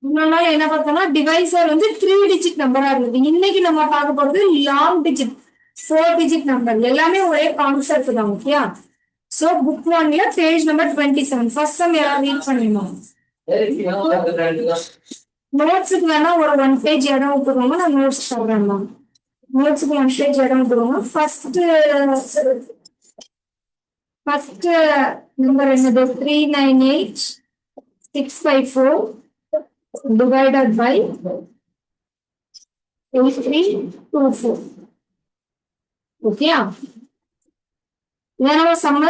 முன்னாடி என்ன பார்த்தோம்னா டிவைசர் வந்து 3 டிஜிட் நம்பரா இருந்தது. இன்னைக்கு நம்ம பார்க்க போறது லாங் டிஜிட் 4 டிஜிட் நம்பர். எல்லாமே ஒரே கான்செப்ட் தான். ஓகேயா? சோ புக் ஒன்ல பேஜ் நம்பர் 27 ஃபர்ஸ்ட் சம் யாராவது ரீட் பண்ணிடணும். நோட்ஸுக்கு வேணா ஒரு 1 பேஜ் இடம் விட்டுருவோம். நான் நோட்ஸ் சொல்றேன். நோட்ஸுக்கு 1 பேஜ் இடம் விட்டுருவோம். ஃபர்ஸ்ட் நம்பர் என்னது? 398654 divided by 8324. ஓகேயா? வேணவா சம்ம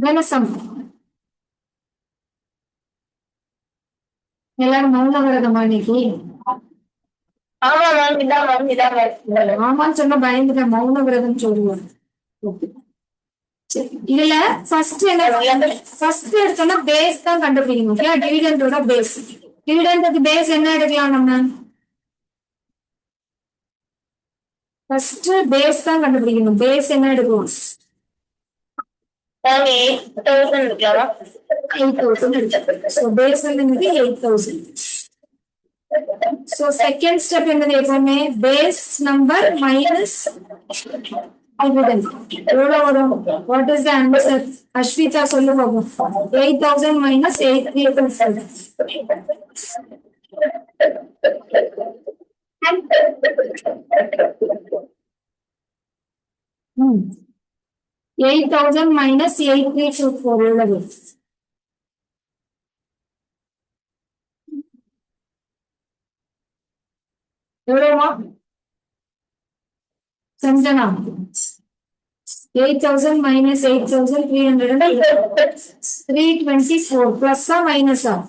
வேண சம். எல்லாரும் மௌன விரதமா இன்னைக்கு? ஆமான்னு சொன்ன பயந்துட்டேன். மௌன விரதம் சொல்லுவேன். இதுல ஃபர்ஸ்ட் எடுத்தோம்னா பேஸ் தான் கண்டுபிடிக்கணும். ஓகே, டிவிடெண்டோட பேஸ். டிவிடெண்டுக்கு பேஸ் என்ன எடுக்கலாம் நம்ம? ஃபர்ஸ்ட் பேஸ் தான் கண்டுபிடிக்கணும். பேஸ் என்ன எடுக்கணும்? 8,000 எடுக்கலாமா? 8,000 எடுக்கலாம். சோ பேஸ் என்னது? 8,000. சோ செகண்ட் ஸ்டெப் என்னது? எப்பவுமே பேஸ் நம்பர் மைனஸ் dividend. எவ்வளவு வரும்? What is the answer? Ashwitha சொல்லு பாப்போம். 8,000 minus 8,327. 8,000 minus 8,324 எவ்வளவு? எவ்வளவா Sanjana? 8,000 minus 8,300 324 plus or minus or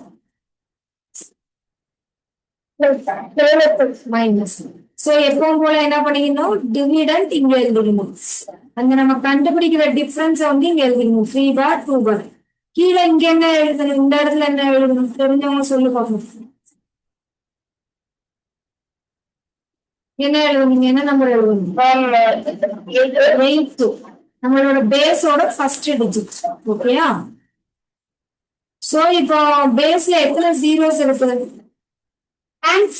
minus. So எப்பவும் போல என்ன பண்ணிக்கணும்? டிவிடெண்ட் இங்க எழுதிக்கணும். அந்த நம்ம கண்டுபிடிக்கிற டிஃபரன்ஸ் வந்து இங்க எழுதிக்கணும். 3 bar 2 bar. கீழே இங்க என்ன எழுதணும்? இந்த இடத்துல என்ன எழுதணும்? தெரிஞ்சவங்க சொல்லு பார்ப்போம். என்ன எழுதுவீங்க? என்ன நம்பர் எழுதுவீங்க? 8. நம்மளோட பேஸோட ஃபர்ஸ்ட் டிஜிட். ஓகேயா? சோ இப்போ பேஸ்ல எத்தனை ஜீரோஸ் இருக்கு? அண்ட்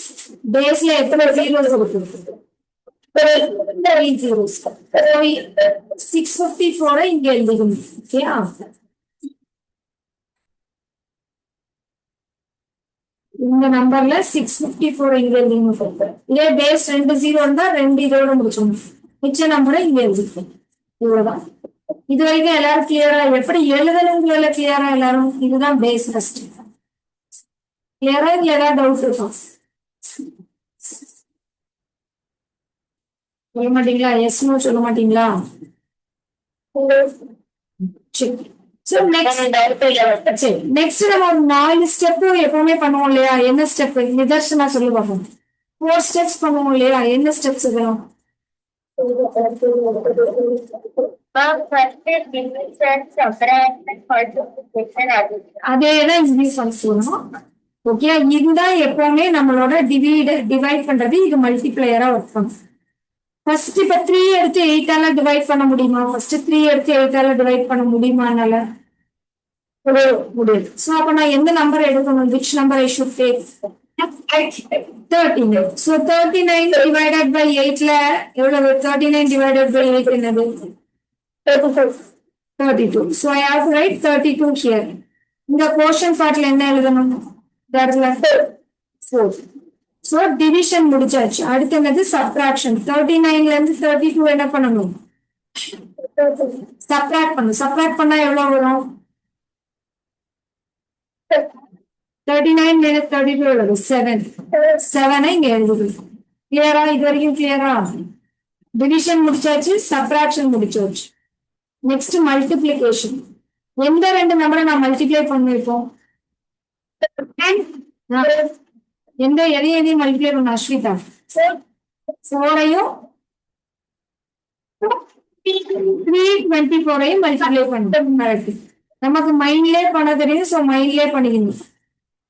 பேஸ்ல எத்தனை ஜீரோஸ் இருக்கு? 3 zeros. 654 இங்க எழுதிக்கணும். ஓகேயா? இந்த நம்பர்ல 654 இங்க எழுதிக்கணும். இதே பேஸ் 2 0 இருந்தா 2 இதோட முடிச்சோம். மிச்ச நம்பரை இங்க எழுதிக்கணும். இவ்வளவுதான். இது வரைக்கும் எல்லாரும் கிளியரா? எப்படி எழுதணுங்கிறதுல கிளியரா எல்லாரும்? இதுதான் பேஸ் ஃபர்ஸ்ட். கிளியரா? இதுல ஏதாவது டவுட் இருக்கும்? சொல்ல மாட்டீங்களா? எஸ் நோ சொல்ல மாட்டீங்களா? நெக்ஸ்ட் நம்ம ஒரு 4 ஸ்டெப் எப்பவுமே பண்ணுவோம் இல்லையா? என்ன ஸ்டெப்? நிதர்சனா சொல்லி பார்ப்போம். 4 ஸ்டெப்ஸ் பண்ணுவோம் இல்லையா? என்ன ஸ்டெப்ஸ் இதெல்லாம்? அதேதான் இங்கிலீஷ் சொல்லணும். ஓகே, இதுதான் எப்பவுமே நம்மளோட டிவைட் பண்றது. இது மல்டிப்ளையரா ஒர்க் பண்ணும். ஃபர்ஸ்ட் இப்ப 3 எடுத்து 8ஆல டிவைட் பண்ண முடியுமா? ஃபர்ஸ்ட் 3 எடுத்து 8ஆல டிவைட் பண்ண முடியுமானால முடியாது. சோ அப்ப நான் எந்த நம்பர் எடுக்கணும்? which number I should take? 39. So 39 divided by 8ல எவ்வளவு? 39 divided by 8 என்னது? 32. So I have to write 32 here. இந்த portion partல என்ன எழுதணும்? 4. So division முடிச்சாச்சு. அடுத்து என்னது? subtraction. 39ல இருந்து 32 என்ன பண்ணணும்? subtract பண்ணணும். subtract பண்ணா எவ்வளவு வரும்? 39 minus 32 எவ்வளவு? 7. 7 இங்க எழுதுறோம். கிளியரா? இது வரைக்கும் கிளியரா? டிவிஷன் முடிச்சாச்சு, சப்ராக்ஷன் முடிச்சாச்சு. Next multiplication. எந்த 2 நம்பரை நான் மல்டிப்ளை பண்ணிருக்கோம்? எதையும் மல்டிப்ளை பண்ண அஸ்விதா? 4ஐயும் 324ஐயும் மல்டிப்ளை பண்ண. நமக்கு மைண்ட்லே பண்ண தெரியும். சோ மைண்ட்லே பண்ணிக்கணும்.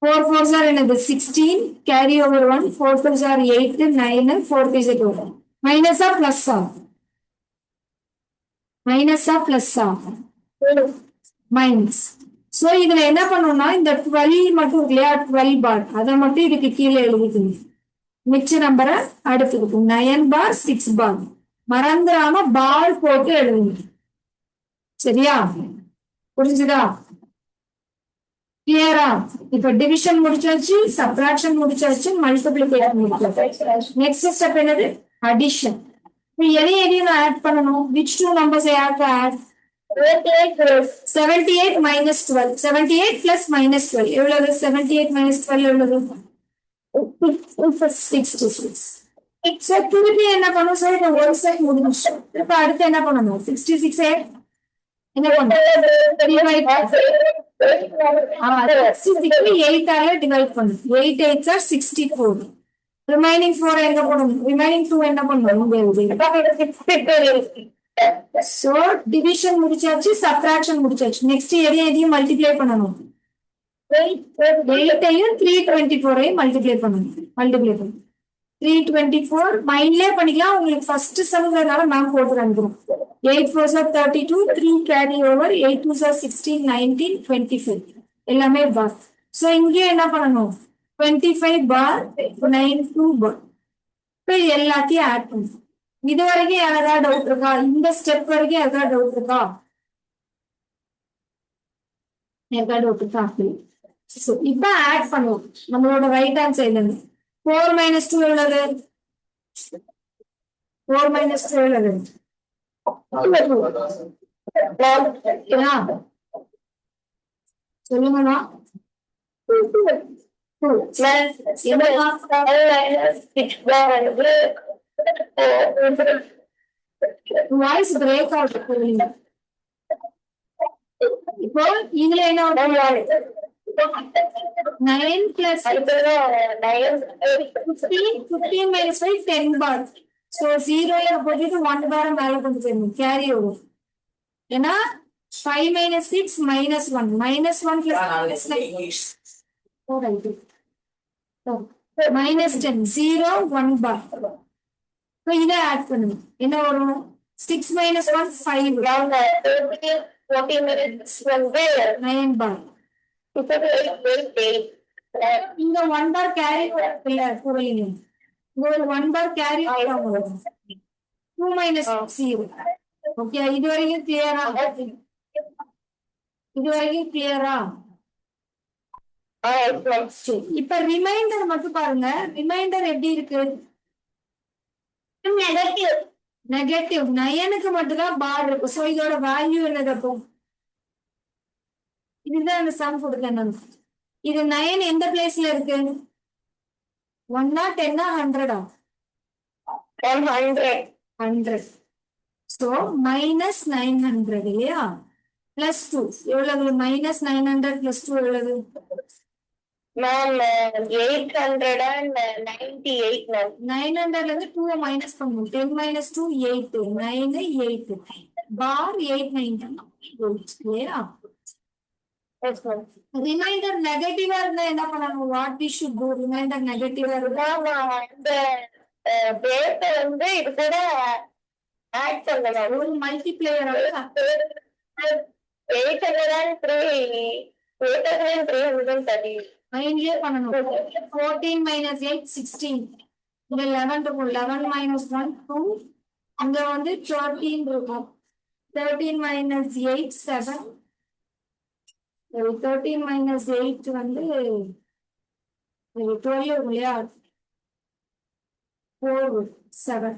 4 4s are என்னது? 16. Carry over 1. 4 2s are 8 9 4 3s are 2. மைனஸா பிளஸ்ஸா? மைனஸா பிளஸ்ஸா? Minus. So இதுல என்ன பண்ணணும்னா இந்த 12 மட்டும் இருக்கு இல்லையா 12 பார் அதை மட்டும் இதுக்கு கீழே எழுதிக்கணும். மிச்ச நம்பரை அடுத்து இருக்கும் 9 பார் 6 பார் மறந்துடாம பார் போட்டு எழுதுங்க. சரியா? புரிஞ்சுதா? கிளியரா? இப்ப டிவிஷன் முடிச்சாச்சு, சப்ட்ராக்ஷன் முடிச்சாச்சு, மல்டிப்ளிகேஷன் முடிச்சாச்சு. நெக்ஸ்ட் ஸ்டெப் என்னது? அடிஷன். எதையும் ஆட் பண்ணணும். which two numbers I have to add? 78 minus 12. 78 plus minus 12 எவ்வளவு? 78 minus 12 எவ்வளவு? 66. So திருப்பி என்ன பண்ணும்? சரி ஒரு செட் முடிஞ்சிச்சு. இப்ப அடுத்து என்ன பண்ணணும்? 66 என்ன பண்ணும்? 8 ஆல டிவைட் பண்ணும். 8 8s are 64. ரிமைனிங் 4 எங்க போடணும்? ரிமைனிங் 2 என்ன பண்ணணும்? சோ டிவிஷன் முடிச்சாச்சு, சப்ட்ராக்ஷன் முடிச்சாச்சு. நெக்ஸ்ட் எதையும் மல்டிப்ளை பண்ணணும். 8ஐயும் 324ஐயும் மல்டிப்ளை பண்ணணும். 324 மைண்ட்லயே பண்ணிக்கலாம். உங்களுக்கு ஃபர்ஸ்ட் சம்ங்கிறதுனால மேம் போட்டு காமிக்கிறோம். 8 4s are 32, 3 carry over, 8 2s are 16, 19, 25 எல்லாமே பார். சோ இங்க என்ன பண்ணணும்? 25 பார் 92 பார். இப்போ எல்லாத்தையும் ஆட் பண்ணணும். இது வரைக்கும் யாராவது டவுட் இருக்கா? இந்த ஸ்டெப் வரைக்கும் யாராவது டவுட் இருக்கா? டவுட் இருக்கா? இப்ப ஆட் பண்ணுவோம். நம்மளோட ரைட் ஹேண்ட் சைட்ல இருந்து 4 minus 2 எவ்வளவு? 4 minus 2 எவ்வளவு? சொல்லுங்கண்ணா. வாய்ஸ் பிரேக் ஆகுது. இப்போ இதுல என்ன 9 plus 15 minus 5 10 bar. So 0 போட்டுட்டு 1 bar மேல கொண்டு போயிடணும். Carry over. ஏன்னா 5 minus 6 minus 1 minus 1 plus minus 10 0 1 bar. So இதை ஆட் பண்ணணும். என்ன வரும்? 6 minus 1 5 14 minutes 9 bar. இங்க 1 bar carry இல்ல புரியல. இங்க 1 bar carry ஆகும். 2 minus 0. ஓகே இது வரைக்கும் கிளியரா? இப்ப ரிமைண்டர் மட்டும் பாருங்க. ரிமைண்டர் எப்படி இருக்கு? நெகட்டிவ் 9க்கு மட்டும் தான் பார் இருக்கு. சோ இதோட வேல்யூ என்னது? அப்போ இதுதான் அந்த சம் கொடுத்தேன். இது 9 எந்த பிளேஸ்ல இருக்கு? 1 10 100 100. சோ மைனஸ் 900 இல்லையா? பிளஸ் 2 எவ்வளவு? மைனஸ் 900 பிளஸ் 2 எவ்வளவு? 898. 900ல இருந்து 2 மைனஸ் பண்ணுவோம். 10 minus 2 8 9 8 பார் 890 இல்லையா? ரிமைண்டர் நெகட்டிவா இருந்தா என்ன பண்ணணும்? What we should do? Remainder நெகட்டிவா இருந்தா இந்த பேஸ் வந்து இது கூட ஆட் பண்ணலாம். ஒரு மல்டிப்ளையர் 803 மைண்ட்லயே பண்ணணும். 14 minus 8 16. இங்க 11 இருக்கும். 11 minus 1 2. அங்க வந்து 13 இருக்கும். 13 minus 8 7. 13 minus 8 வந்து 12 இல்லையா? 4 7.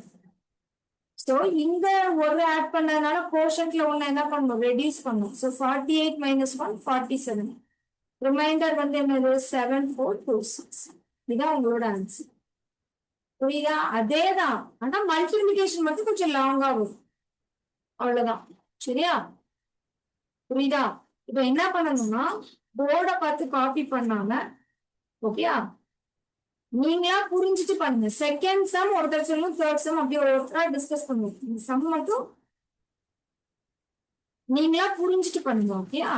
சோ இந்த ஒரு ஆட் பண்ணதுனால கோஷன்ட்ல ஒண்ணு என்ன பண்ணும்? ரெடியூஸ் பண்ணும். So 48 minus 1 47. ரிமைண்டர் வந்து என்னது? 7426. இதுதான் உங்களோட ஆன்சர். புரியுதா? அதேதான். ஆனா மல்டிபிளிகேஷன் மட்டும் கொஞ்சம் லாங் ஆகும். அவ்வளவுதான். சரியா? புரியுதா? இப்ப என்ன பண்ணணும்னா போர்ட பார்த்து காப்பி பண்ணாம ஓகேயா நீங்களா புரிஞ்சுட்டு பண்ணுங்க. செகண்ட் சம் ஒருத்தர் சொல்லும், தேர்ட் சம் அப்படியே ஒருத்தரா டிஸ்கஸ் பண்ணுவோம். இந்த சம் மட்டும் நீங்களா புரிஞ்சுட்டு பண்ணுங்க. ஓகேயா?